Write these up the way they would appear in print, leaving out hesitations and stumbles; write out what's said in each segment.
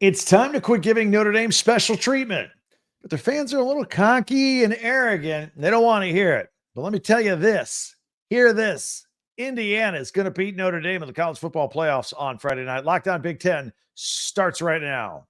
It's time to quit giving Notre Dame special treatment. But their fans are a little cocky and arrogant. And they don't want to hear it. But let me tell you this. Hear this. Indiana is going to beat Notre Dame in the college football playoffs on Friday night. Lockdown Big Ten starts right now.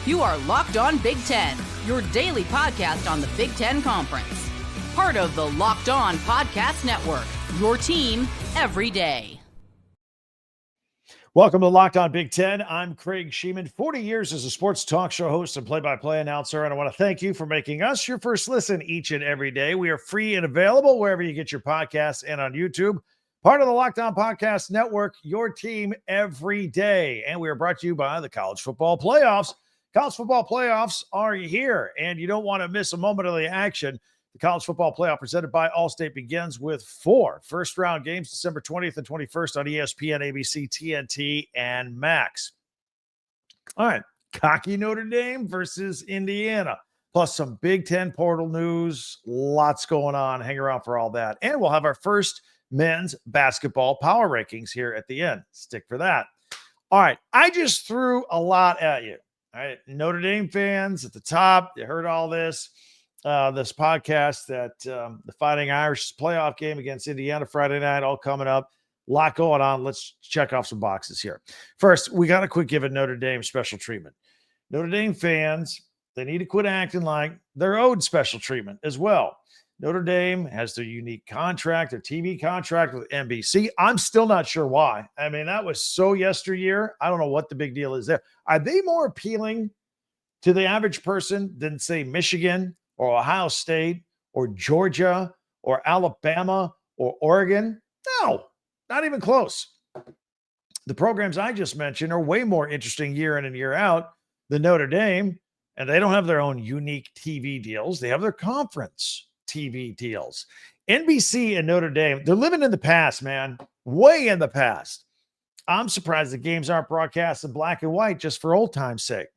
You are Locked On Big Ten, your daily podcast on the Big Ten Conference. Part of the Locked On Podcast Network, your team every day. Welcome to Locked On Big Ten. I'm Craig Shemon, 40 years as a sports talk show host and play-by-play announcer, and I want to thank you for making us your first listen each and every day. We are free and available wherever you get your podcasts and on YouTube. Part of the Locked On Podcast Network, your team every day. And we are brought to you by the College Football Playoffs. College Football Playoffs are here, and you don't want to miss a moment of the action. The College Football Playoff presented by Allstate begins with 4 first-round games, December 20th and 21st on ESPN, ABC, TNT, and Max. All right, cocky Notre Dame versus Indiana, plus some Big Ten portal news. Lots going on. Hang around for all that. And we'll have our first men's basketball power rankings here at the end. Stick for that. All right, I just threw a lot at you. All right, Notre Dame fans at the top, you heard all this podcast that the Fighting Irish playoff game against Indiana Friday night, all coming up. A lot going on. Let's check off some boxes here. First, we got to quit giving Notre Dame special treatment. Notre Dame fans, they need to quit acting like they're owed special treatment as well. Notre Dame has their unique contract, their TV contract with NBC. I'm still not sure why. I mean, that was so yesteryear. I don't know what the big deal is there. Are they more appealing to the average person than, say, Michigan or Ohio State or Georgia or Alabama or Oregon? No, not even close. The programs I just mentioned are way more interesting year in and year out than Notre Dame, and they don't have their own unique TV deals. They have their conference TV deals. NBC and Notre Dame, they're living in the past, man, way in the past. I'm surprised the games aren't broadcast in black and white just for old time's sake.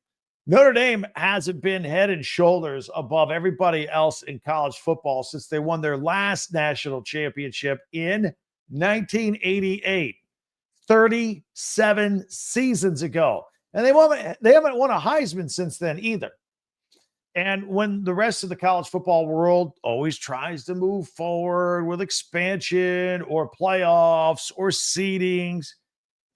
Notre Dame hasn't been head and shoulders above everybody else in college football since they won their last national championship in 1988, 37 seasons ago. And they haven't won a Heisman since then either. And when the rest of the college football world always tries to move forward with expansion or playoffs or seedings,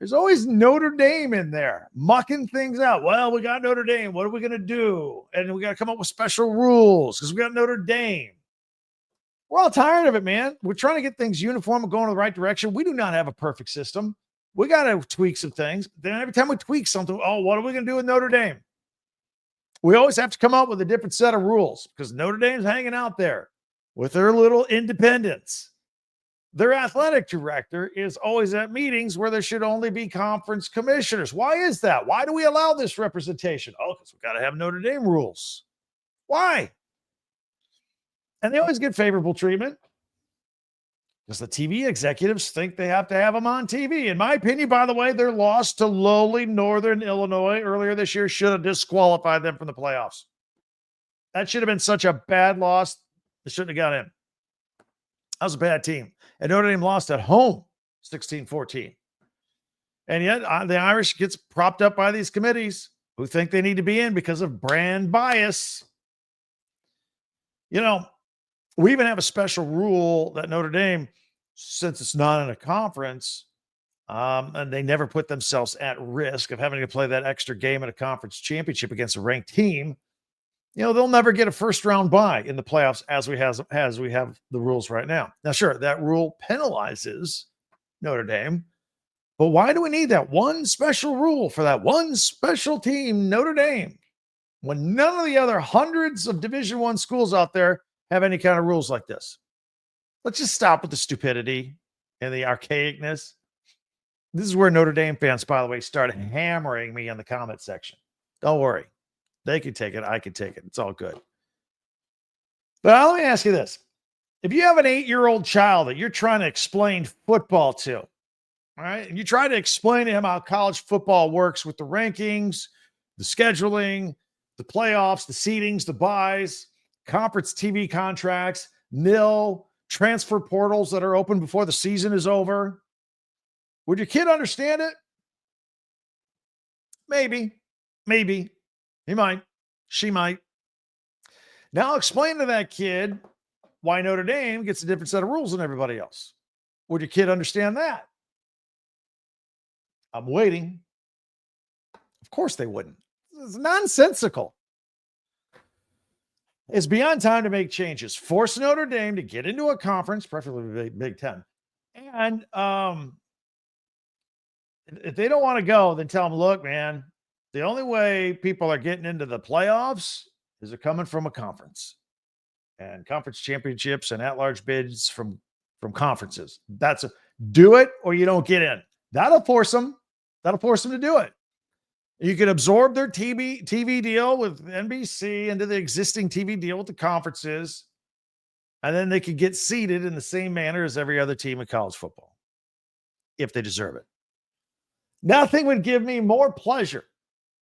there's always Notre Dame in there mucking things out. Well, we got Notre Dame. What are we going to do? And we got to come up with special rules because we got Notre Dame. We're all tired of it, man. We're trying to get things uniform and going in the right direction. We do not have a perfect system. We got to tweak some things. Then every time we tweak something, oh, what are we going to do with Notre Dame? We always have to come up with a different set of rules because Notre Dame's hanging out there with their little independence. Their athletic director is always at meetings where there should only be conference commissioners. Why is that? Why do we allow this representation? Oh, because we got to have Notre Dame rules. Why? And they always get favorable treatment because the TV executives think they have to have them on TV. In my opinion, by the way, their loss to lowly Northern Illinois earlier this year should have disqualified them from the playoffs. That should have been such a bad loss. They shouldn't have got in. That was a bad team. And Notre Dame lost at home 16-14. And yet the Irish gets propped up by these committees who think they need to be in because of brand bias. You know, we even have a special rule that Notre Dame, since it's not in a conference, and they never put themselves at risk of having to play that extra game in a conference championship against a ranked team, you know, they'll never get a first-round bye in the playoffs as we have the rules right now. Now, sure, that rule penalizes Notre Dame, but why do we need that one special rule for that one special team, Notre Dame, when none of the other hundreds of Division I schools out there have any kind of rules like this? Let's just stop with the stupidity and the archaicness. This is where Notre Dame fans, by the way, start hammering me in the comment section. Don't worry. They can take it. I can take it. It's all good. But let me ask you this. If you have an 8-year-old child that you're trying to explain football to, all right, and you try to explain to him how college football works with the rankings, the scheduling, the playoffs, the seedings, the buys, conference TV contracts, transfer portals that are open before the season is over, Would your kid understand it? Maybe. He might. She might. Now explain to that kid why Notre Dame gets a different set of rules than everybody else. Would your kid understand that? I'm waiting. Of course they wouldn't. It's nonsensical. It's beyond time to make changes. Force Notre Dame to get into a conference, preferably Big Ten. And if they don't want to go, then tell them, look, man, the only way people are getting into the playoffs is they're coming from a conference. And conference championships and at-large bids from conferences. Do it or you don't get in. That'll force them. That'll force them to do it. You can absorb their TV deal with NBC into the existing TV deal with the conferences, and then they could get seeded in the same manner as every other team in college football, if they deserve it. Nothing would give me more pleasure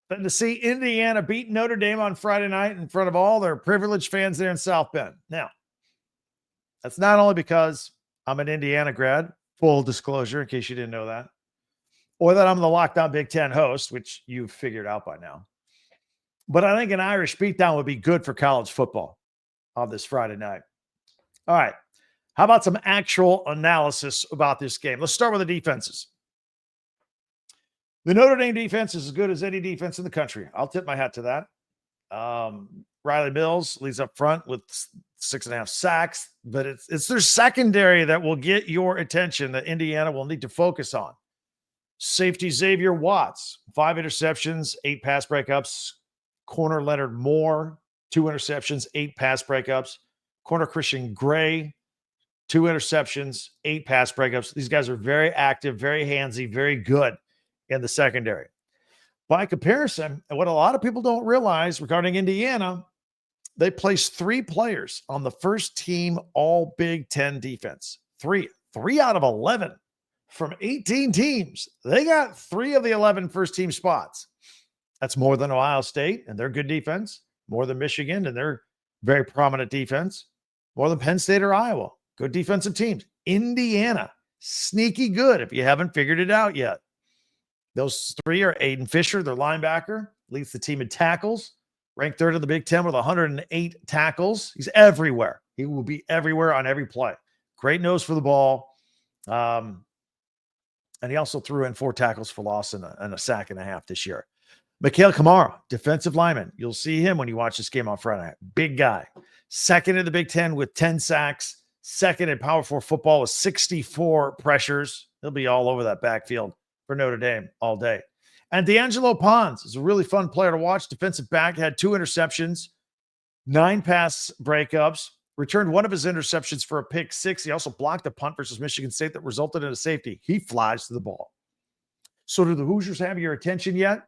than to see Indiana beat Notre Dame on Friday night in front of all their privileged fans there in South Bend. Now, that's not only because I'm an Indiana grad, full disclosure, in case you didn't know that, or that I'm the Locked On Big Ten host, which you've figured out by now. But I think an Irish beatdown would be good for college football on this Friday night. All right. How about some actual analysis about this game? Let's start with the defenses. The Notre Dame defense is as good as any defense in the country. I'll tip my hat to that. Riley Mills leads up front with 6.5 sacks, but it's their secondary that will get your attention that Indiana will need to focus on. Safety Xavier Watts, 5 interceptions, 8 pass breakups. Corner Leonard Moore, 2 interceptions, 8 pass breakups. Corner Christian Gray, 2 interceptions, 8 pass breakups. These guys are very active, very handsy, very good in the secondary. By comparison, and what a lot of people don't realize regarding Indiana, they placed 3 players on the first team all Big Ten defense. 3 out of 11. From 18 teams, they got 3 of the 11 first-team spots. That's more than Ohio State and their good defense, more than Michigan and their very prominent defense, more than Penn State or Iowa. Good defensive teams. Indiana, sneaky good if you haven't figured it out yet. Those 3 are Aiden Fisher, their linebacker, leads the team in tackles, ranked 3rd in the Big Ten with 108 tackles. He's everywhere. He will be everywhere on every play. Great nose for the ball. And he also threw in 4 tackles for loss and a sack and a half this year. Mikhail Kamara, defensive lineman. You'll see him when you watch this game on Friday night. Big guy. 2nd in the Big Ten with 10 sacks. 2nd in Power 4 football with 64 pressures. He'll be all over that backfield for Notre Dame all day. And D'Angelo Pons is a really fun player to watch. Defensive back, had 2 interceptions, 9 pass breakups. Returned 1 of his interceptions for a pick 6. He also blocked a punt versus Michigan State that resulted in a safety. He flies to the ball. So do the Hoosiers have your attention yet?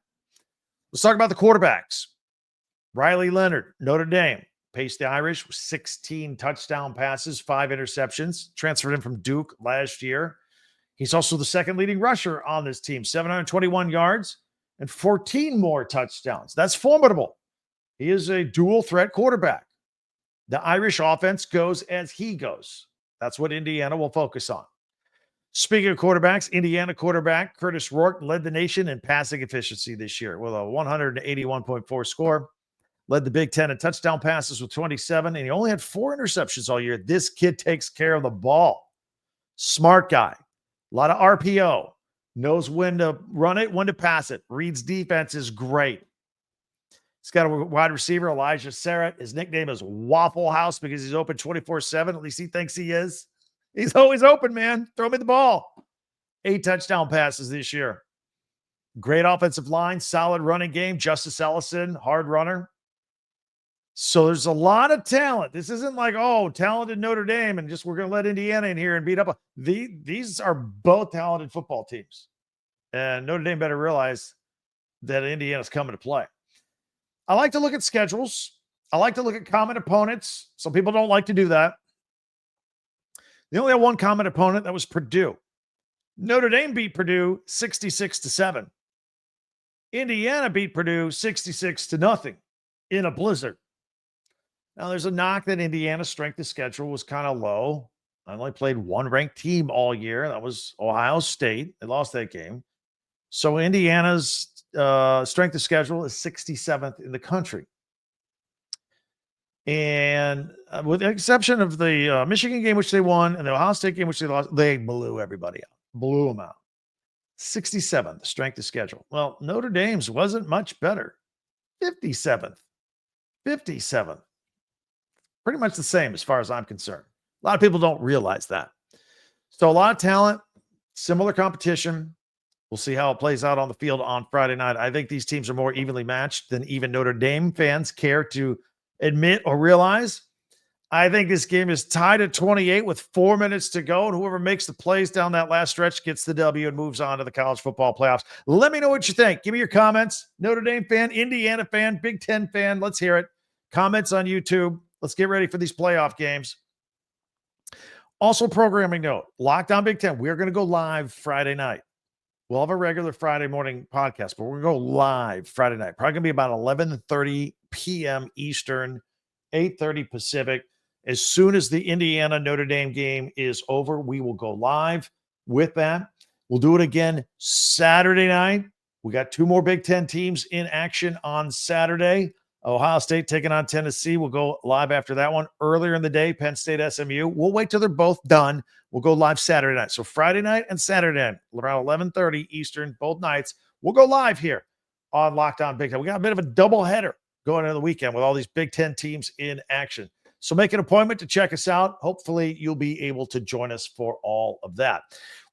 Let's talk about the quarterbacks. Riley Leonard, Notre Dame, paced the Irish with 16 touchdown passes, 5 interceptions. Transferred in from Duke last year. He's also the 2nd leading rusher on this team, 721 yards and 14 more touchdowns. That's formidable. He is a dual threat quarterback. The Irish offense goes as he goes. That's what Indiana will focus on. Speaking of quarterbacks, Indiana quarterback Curtis Rourke led the nation in passing efficiency this year with a 181.4 score. Led the Big Ten in touchdown passes with 27, and he only had 4 interceptions all year. This kid takes care of the ball. Smart guy. A lot of RPO. Knows when to run it, when to pass it. Reads defense is great. He's got a wide receiver, Elijah Sarrett. His nickname is Waffle House because he's open 24/7. At least he thinks he is. He's always open, man. Throw me the ball. 8 touchdown passes this year. Great offensive line, solid running game. Justice Ellison, hard runner. So there's a lot of talent. This isn't like, oh, talented Notre Dame and just we're going to let Indiana in here and beat up. These are both talented football teams. And Notre Dame better realize that Indiana's coming to play. I like to look at schedules. I like to look at common opponents. Some people don't like to do that. They only had one common opponent. That was Purdue. Notre Dame beat Purdue 66-7. Indiana beat Purdue 66-0 in a blizzard. Now, there's a knock that Indiana's strength of schedule was kind of low. I only played one ranked team all year. That was Ohio State. They lost that game. So Indiana's strength of schedule is 67th in the country. And with the exception of the Michigan game, which they won, and the Ohio State game, which they lost, they blew everybody out, blew them out. 67th strength of schedule. Well, Notre Dame's wasn't much better. 57th. 57th. Pretty much the same as far as I'm concerned. A lot of people don't realize that. So a lot of talent, similar competition. We'll see how it plays out on the field on Friday night. I think these teams are more evenly matched than even Notre Dame fans care to admit or realize. I think this game is tied at 28 with 4 minutes to go, and whoever makes the plays down that last stretch gets the W and moves on to the college football playoffs. Let me know what you think. Give me your comments. Notre Dame fan, Indiana fan, Big Ten fan. Let's hear it. Comments on YouTube. Let's get ready for these playoff games. Also, programming note, Lockdown Big Ten. We're going to go live Friday night. We'll have a regular Friday morning podcast, but we're going to go live Friday night. Probably going to be about 11:30 p.m. Eastern, 8:30 Pacific. As soon as the Indiana-Notre Dame game is over, we will go live with that. We'll do it again Saturday night. We got 2 more Big Ten teams in action on Saturday. Ohio State taking on Tennessee. We'll go live after that one. Earlier in the day, Penn State, SMU. We'll wait till they're both done. We'll go live Saturday night. So Friday night and Saturday night, around 11:30 Eastern, both nights. We'll go live here on Lockdown Big Ten. We got a bit of a doubleheader going into the weekend with all these Big Ten teams in action. So make an appointment to check us out. Hopefully you'll be able to join us for all of that.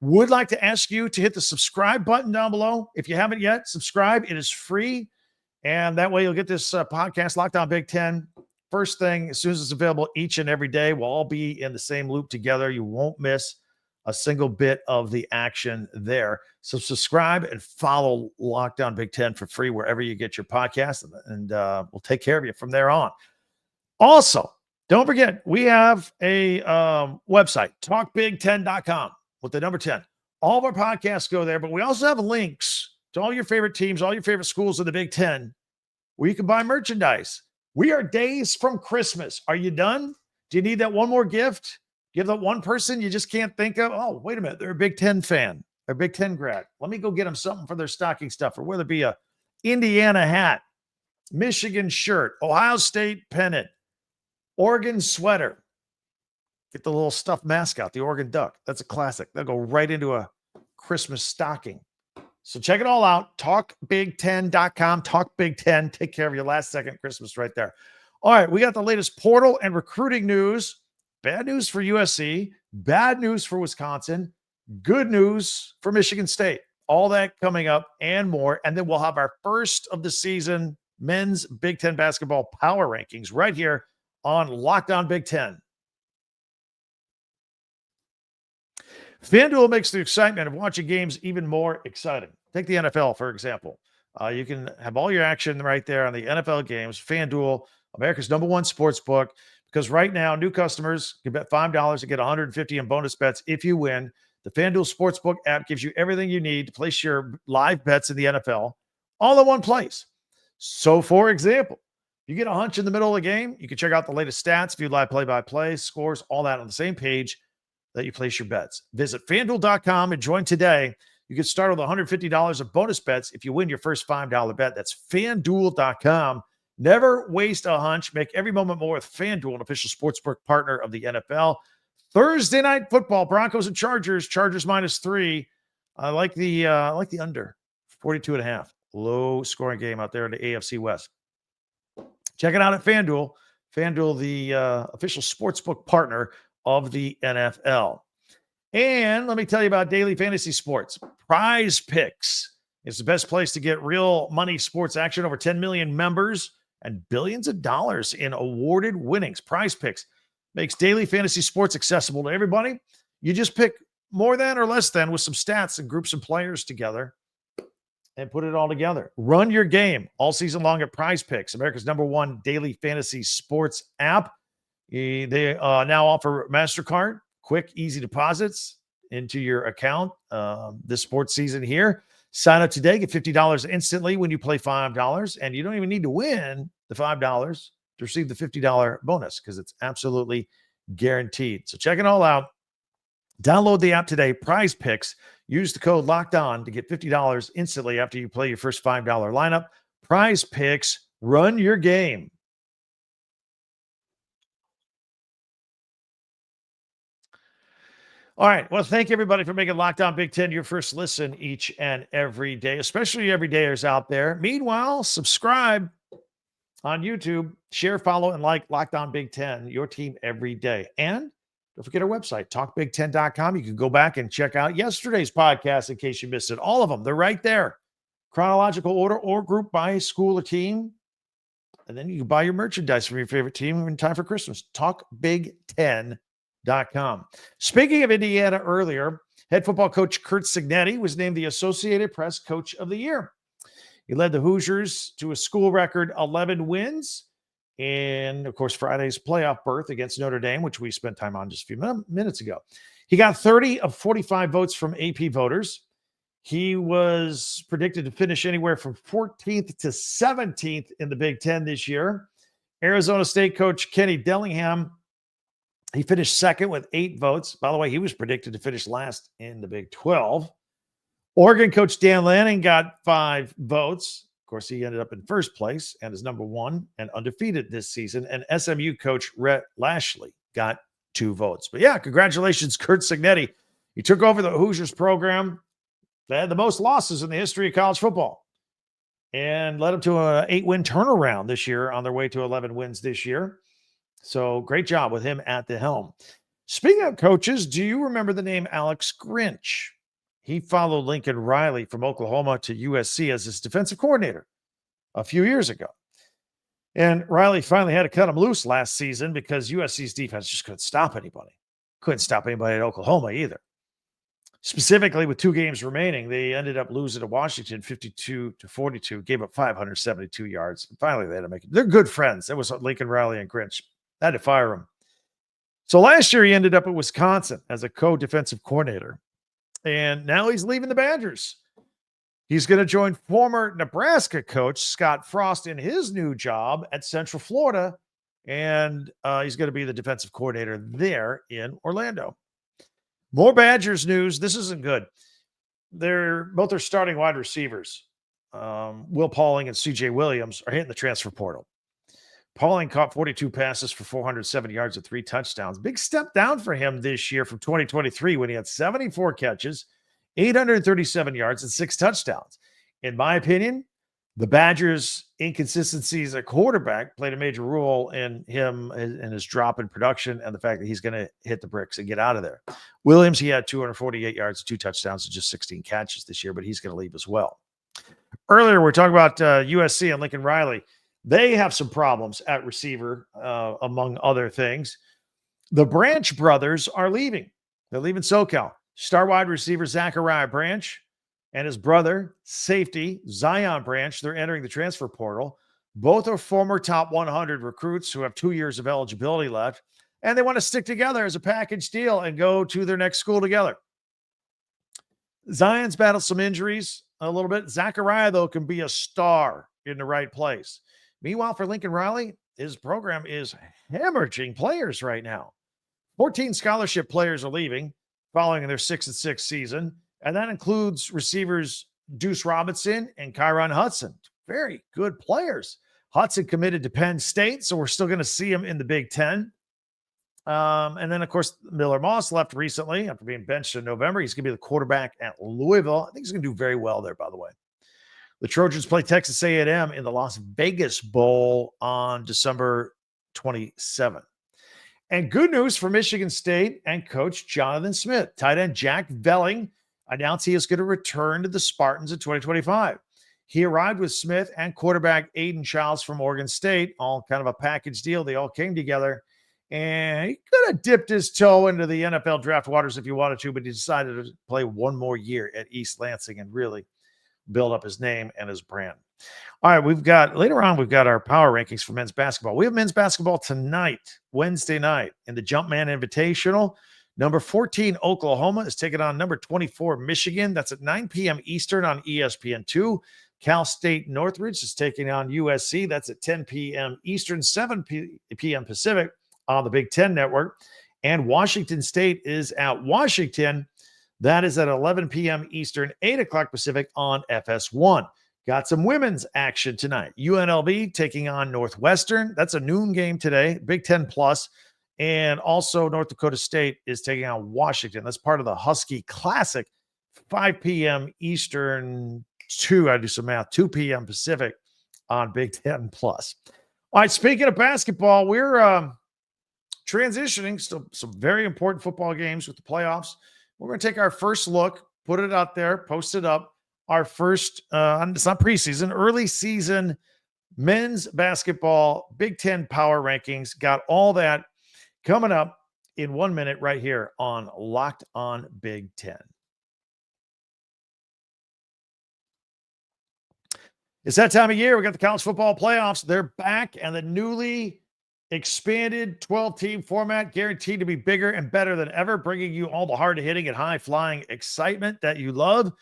Would like to ask you to hit the subscribe button down below. If you haven't yet, subscribe. It is free. And that way you'll get this podcast, Lockdown Big Ten, first thing as soon as it's available each and every day. We'll all be in the same loop together. You won't miss a single bit of the action there. So subscribe and follow Lockdown Big Ten for free wherever you get your podcast, and we'll take care of you from there on. Also, don't forget, we have a website, talkbig10.com with the number 10. All of our podcasts go there, but we also have links to all your favorite teams, all your favorite schools in the Big Ten, where you can buy merchandise. We are days from Christmas. Are you done? Do you need that one more gift? Give that one person you just can't think of? Oh, wait a minute. They're a Big Ten fan. They're a Big Ten grad. Let me go get them something for their stocking stuff, or whether it be a Indiana hat, Michigan shirt, Ohio State pennant, Oregon sweater. Get the little stuffed mascot, the Oregon Duck. That's a classic. They'll go right into a Christmas stocking. So check it all out. TalkBig10.com. Talk Big Ten. Take care of your last second Christmas right there. All right, we got the latest portal and recruiting news. Bad news for USC. Bad news for Wisconsin. Good news for Michigan State. All that coming up and more. And then we'll have our first of the season men's Big Ten basketball power rankings right here on Lockdown Big Ten. FanDuel makes the excitement of watching games even more exciting. Take the NFL, for example. You can have all your action right there on the NFL games. FanDuel, America's #1 sports book, because right now, new customers can bet $5 and get $150 in bonus bets if you win. The FanDuel Sportsbook app gives you everything you need to place your live bets in the NFL all in one place. So, for example, you get a hunch in the middle of the game, you can check out the latest stats, view live play-by-play, scores, all that on the same page that you place your bets. Visit FanDuel.com and join today. You can start with $150 of bonus bets if you win your first $5 bet. That's FanDuel.com. Never waste a hunch. Make every moment more with FanDuel, an official sportsbook partner of the NFL. Thursday night football, Broncos and Chargers. Chargers -3. I like the under, 42.5. Low scoring game out there in the AFC West. Check it out at FanDuel. FanDuel, the official sportsbook partner of the NFL. And let me tell you about daily fantasy sports. Prize Picks is the best place to get real money sports action. Over 10 million members and billions of dollars in awarded winnings. Prize Picks makes daily fantasy sports accessible to everybody. You just pick more than or less than with some stats and group some players together and put it all together. Run your game all season long at Prize Picks, America's #1 daily fantasy sports app. They now offer MasterCard, quick, easy deposits into your account this sports season here. Sign up today, get $50 instantly when you play $5, and you don't even need to win the $5 to receive the $50 bonus because it's absolutely guaranteed. So check it all out. Download the app today, Prize Picks. Use the code Locked On to get $50 instantly after you play your first $5 lineup. Prize Picks, run your game. All right. Well, thank you, everybody, for making Locked On Big Ten your first listen each and every day, especially everydayers out there. Meanwhile, subscribe on YouTube, share, follow, and like Locked On Big Ten, your team every day. And don't forget our website, talkbig10.com. You can go back and check out yesterday's podcast in case you missed it. All of them, they're right there. Chronological order or group by school or team. And then you can buy your merchandise from your favorite team in time for Christmas. Talkbig10.com. Speaking of Indiana earlier, head football coach Curt Cignetti was named the Associated Press Coach of the Year. He led the Hoosiers to a school record 11 wins. And, of course, Friday's playoff berth against Notre Dame, which we spent time on just a few minutes ago. He got 30 of 45 votes from AP voters. He was predicted to finish anywhere from 14th to 17th in the Big Ten this year. Arizona State coach Kenny Dillingham, he finished second with 8 votes. By the way, he was predicted to finish last in the Big 12. Oregon coach Dan Lanning got 5 votes. Of course, he ended up in first place and is number 1 and undefeated this season. And SMU coach Rhett Lashley got 2 votes. But yeah, congratulations, Curt Cignetti. He took over the Hoosiers program. They had the most losses in the history of college football and led them to an 8-win turnaround this year on their way to 11 wins this year. So great job with him at the helm. Speaking of coaches, do you remember the name Alex Grinch? He followed Lincoln Riley from Oklahoma to USC as his defensive coordinator a few years ago. And Riley finally had to cut him loose last season because USC's defense just couldn't stop anybody. Couldn't stop anybody at Oklahoma either. Specifically, with 2 games remaining, they ended up losing to Washington 52-42, gave up 572 yards. And finally, they had to make it. They're good friends. That was Lincoln Riley and Grinch. They had to fire him. So last year, he ended up at Wisconsin as a co-defensive coordinator. And now he's leaving the Badgers. He's going to join former Nebraska coach Scott Frost in his new job at Central Florida. And he's going to be the defensive coordinator there in Orlando. More Badgers news. This isn't good. They're both their starting wide receivers, Will Pauling and CJ Williams, are hitting the transfer portal. Pauling caught 42 passes for 407 yards and 3 touchdowns. Big step down for him this year from 2023 when he had 74 catches, 837 yards, and 6 touchdowns. In my opinion, the Badgers' inconsistencies at quarterback played a major role in him and his drop in production and the fact that he's going to hit the bricks and get out of there. Williams, he had 248 yards, 2 touchdowns, and just 16 catches this year, but he's going to leave as well. Earlier, we're talking about USC and Lincoln Riley. They have some problems at receiver, among other things. The Branch brothers are leaving. They're leaving SoCal. Star wide receiver Zachariah Branch and his brother, safety Zion Branch, they're entering the transfer portal. Both are former top 100 recruits who have 2 years of eligibility left, and they want to stick together as a package deal and go to their next school together. Zion's battled some injuries a little bit. Zachariah, though, can be a star in the right place. Meanwhile, for Lincoln Riley, his program is hemorrhaging players right now. 14 scholarship players are leaving following their 6-6 season, and that includes receivers Deuce Robinson and Kyron Hudson. Very good players. Hudson committed to Penn State, so we're still going to see him in the Big Ten. And then, of course, Miller Moss left recently after being benched in November. He's going to be the quarterback at Louisville. I think he's going to do very well there, by the way. The Trojans play Texas A&M in the Las Vegas Bowl on December 27th. And good news for Michigan State and coach Jonathan Smith. Tight end Jack Velling announced he is going to return to the Spartans in 2025. He arrived with Smith and quarterback Aiden Childs from Oregon State, all kind of a package deal. They all came together. And he could have dipped his toe into the NFL draft waters if he wanted to, but he decided to play one more year at East Lansing and really build up his name and his brand. All right, later on, we've got our power rankings for men's basketball. We have men's basketball tonight, Wednesday night, in the Jumpman Invitational. Number 14, Oklahoma, is taking on number 24, Michigan. That's at 9 p.m. Eastern on ESPN2. Cal State Northridge is taking on USC. That's at 10 p.m. Eastern, 7 p.m. Pacific on the Big Ten Network. And Washington State is at Washington. That is at 11 p.m. Eastern, 8 o'clock Pacific on FS1. Got some women's action tonight. UNLV taking on Northwestern. That's a noon game today, Big Ten Plus. And also North Dakota State is taking on Washington. That's part of the Husky Classic, 5 p.m. Eastern, 2 p.m. Pacific on Big Ten Plus. All right, speaking of basketball, we're transitioning to some very important football games with the playoffs. We're going to take our first look, put it out there, post it up. Our first, it's not preseason, early season men's basketball, Big Ten power rankings. Got all that coming up in 1 minute right here on Locked On Big Ten. It's that time of year. We got the college football playoffs. They're back, and the newly expanded 12-team format guaranteed to be bigger and better than ever, bringing you all the hard-hitting and high-flying excitement that you love.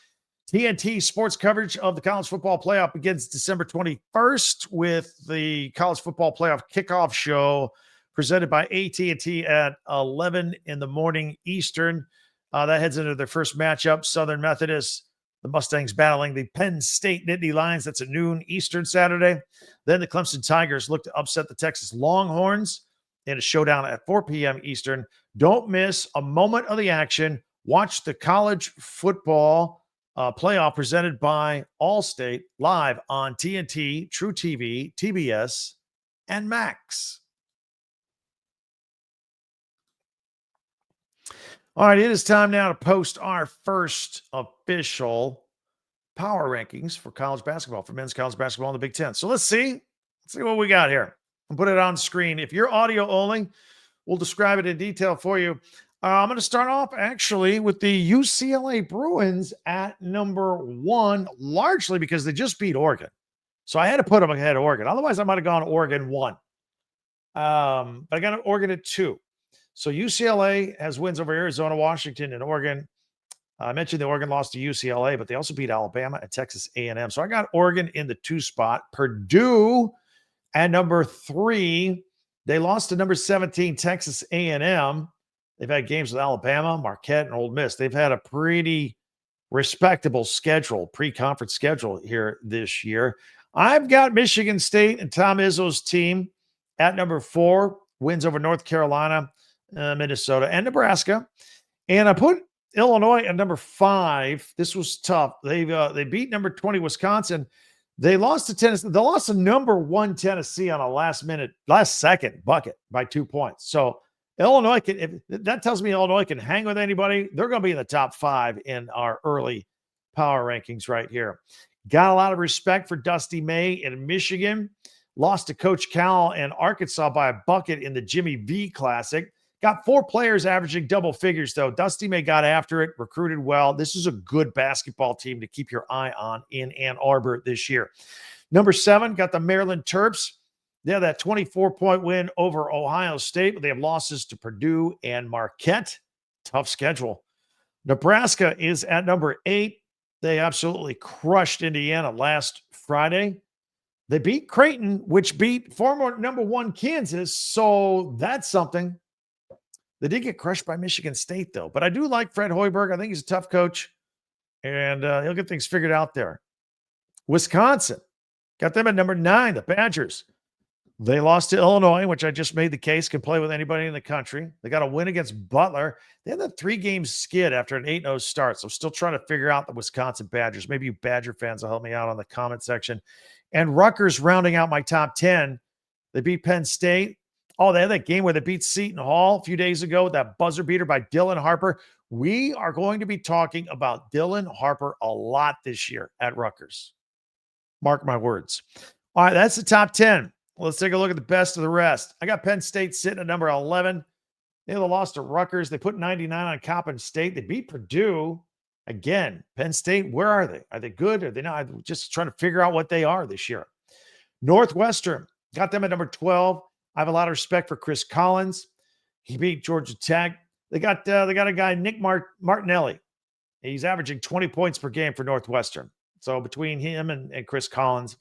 TNT sports coverage of the college football playoff begins December 21st with the college football playoff kickoff show presented by AT&T at 11 in the morning Eastern. That heads into their first matchup. Southern Methodist, the Mustangs battling the Penn State Nittany Lions. That's at noon Eastern Saturday. Then the Clemson Tigers look to upset the Texas Longhorns in a showdown at 4 p.m. Eastern. Don't miss a moment of the action. Watch the college football playoff presented by Allstate live on TNT, True TV, TBS, and Max. All right, it is time now to post our first official power rankings for college basketball, for men's college basketball in the Big Ten. So let's see what we got here. I'll put it on screen. If you're audio only, we'll describe it in detail for you. I'm going to start off actually with the UCLA Bruins at number 1, largely because they just beat Oregon. So I had to put them ahead of Oregon. Otherwise, I might have gone Oregon 1. But I got Oregon at 2. So UCLA has wins over Arizona, Washington, and Oregon. I mentioned the Oregon lost to UCLA, but they also beat Alabama and Texas A&M. So I got Oregon in the 2 spot. Purdue at number 3. They lost to number 17, Texas A&M. They've had games with Alabama, Marquette, and Ole Miss. They've had a pretty respectable schedule, pre-conference schedule here this year. I've got Michigan State and Tom Izzo's team at number 4, wins over North Carolina, Minnesota, and Nebraska. And I put Illinois at number 5. This was tough. They beat number 20 Wisconsin. They lost to Tennessee. They lost to number 1 Tennessee on a last second bucket by 2 points. So Illinois that tells me Illinois can hang with anybody. They're going to be in the top 5 in our early power rankings right here. Got a lot of respect for Dusty May in Michigan. Lost to Coach Cal in Arkansas by a bucket in the Jimmy V Classic. Got 4 players averaging double figures, though. Dusty May got after it, recruited well. This is a good basketball team to keep your eye on in Ann Arbor this year. Number 7, got the Maryland Terps. They have that 24-point win over Ohio State, but they have losses to Purdue and Marquette. Tough schedule. Nebraska is at number 8. They absolutely crushed Indiana last Friday. They beat Creighton, which beat former number 1 Kansas, so that's something. They did get crushed by Michigan State, though. But I do like Fred Hoiberg. I think he's a tough coach, and he'll get things figured out there. Wisconsin, got them at number 9, the Badgers. They lost to Illinois, which I just made the case can play with anybody in the country. They got a win against Butler. They had a 3-game skid after an 8-0 start. So I'm still trying to figure out the Wisconsin Badgers. Maybe you Badger fans will help me out on the comment section. And Rutgers rounding out my top 10. They beat Penn State. Oh, they had that game where they beat Seton Hall a few days ago with that buzzer beater by Dylan Harper. We are going to be talking about Dylan Harper a lot this year at Rutgers. Mark my words. All right, that's the top 10. Let's take a look at the best of the rest. I got Penn State sitting at number 11. They lost to Rutgers. They put 99 on Coppin State. They beat Purdue. Again, Penn State, where are they? Are they good? Are they not? I'm just trying to figure out what they are this year. Northwestern, got them at number 12. I have a lot of respect for Chris Collins. He beat Georgia Tech. They got a guy, Nick Martinelli. He's averaging 20 points per game for Northwestern. So between him and Chris Collins,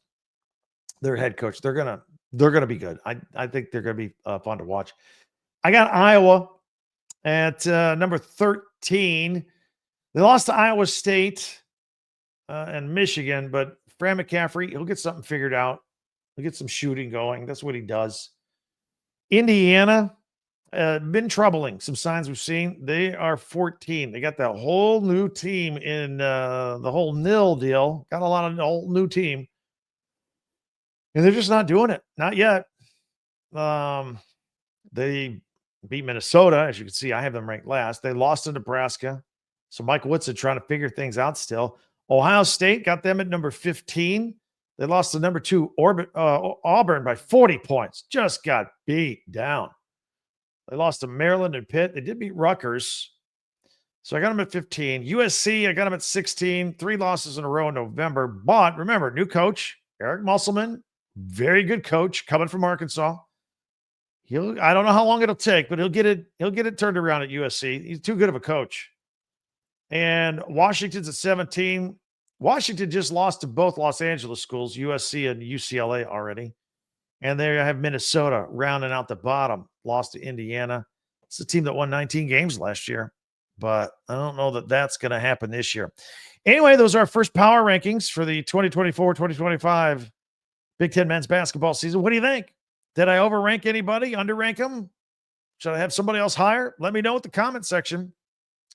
their head coach, they're gonna be good. I think they're gonna be fun to watch. I got Iowa At number 13, they lost to Iowa State and Michigan, but Fran McCaffrey, he'll get something figured out. He'll get some shooting going. That's what he does. Indiana, been troubling. Some signs we've seen. They are 14. They got that whole new team in the whole nil deal. Got a lot of whole new team. And they're just not doing it. Not yet. They beat Minnesota. As you can see, I have them ranked last. They lost to Nebraska. So Michael Woodson trying to figure things out still. Ohio State got them at number 15. They lost to number 2 Auburn by 40 points. Just got beat down. They lost to Maryland and Pitt. They did beat Rutgers. So I got them at 15. USC, I got them at 16. 3 losses in a row in November. But remember, new coach, Eric Musselman, very good coach coming from Arkansas. I don't know how long it'll take, but he'll get it turned around at USC. He's too good of a coach. And Washington's at 17. Washington just lost to both Los Angeles schools, USC and UCLA already. And they have Minnesota rounding out the bottom, lost to Indiana. It's a team that won 19 games last year, but I don't know that that's going to happen this year. Anyway, those are our first power rankings for the 2024-2025 Big Ten men's basketball season. What do you think? Did I overrank anybody, underrank them? Should I have somebody else higher? Let me know in the comment section.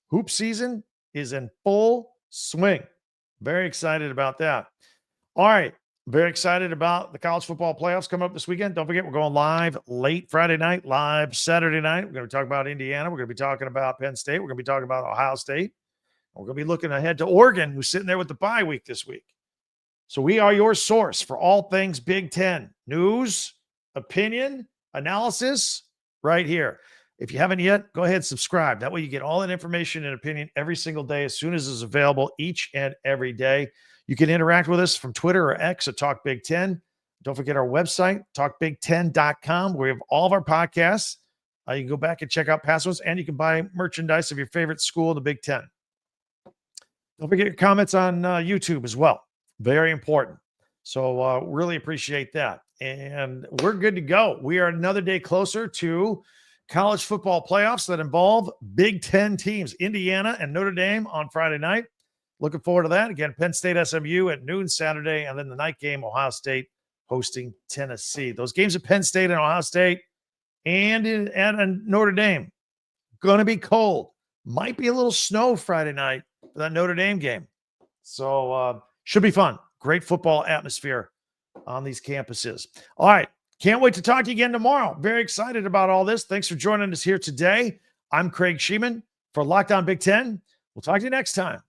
Hoop season is in full swing. Very excited about that. All right. Very excited about the college football playoffs coming up this weekend. Don't forget, we're going live late Friday night, live Saturday night. We're going to talk about Indiana. We're going to be talking about Penn State. We're going to be talking about Ohio State. We're going to be looking ahead to Oregon, who's sitting there with the bye week this week. So we are your source for all things Big Ten news, opinion, analysis right here. If you haven't yet, go ahead and subscribe. That way you get all that information and opinion every single day as soon as it's available each and every day. You can interact with us from Twitter or X at Talk Big Ten. Don't forget our website, talkbig10.com, where we have all of our podcasts. You can go back and check out past ones, and you can buy merchandise of your favorite school in the Big Ten. Don't forget your comments on YouTube as well. Very important. So really appreciate that. And we're good to go. We are another day closer to college football playoffs that involve Big Ten teams, Indiana and Notre Dame on Friday night. Looking forward to that. Again, Penn State, SMU at noon Saturday, and then the night game, Ohio State hosting Tennessee. Those games at Penn State and Ohio State and in Notre Dame, going to be cold. Might be a little snow Friday night for that Notre Dame game. So should be fun. Great football atmosphere on these campuses. All right. Can't wait to talk to you again tomorrow. Very excited about all this. Thanks for joining us here today. I'm Craig Shemon for Locked On Big Ten. We'll talk to you next time.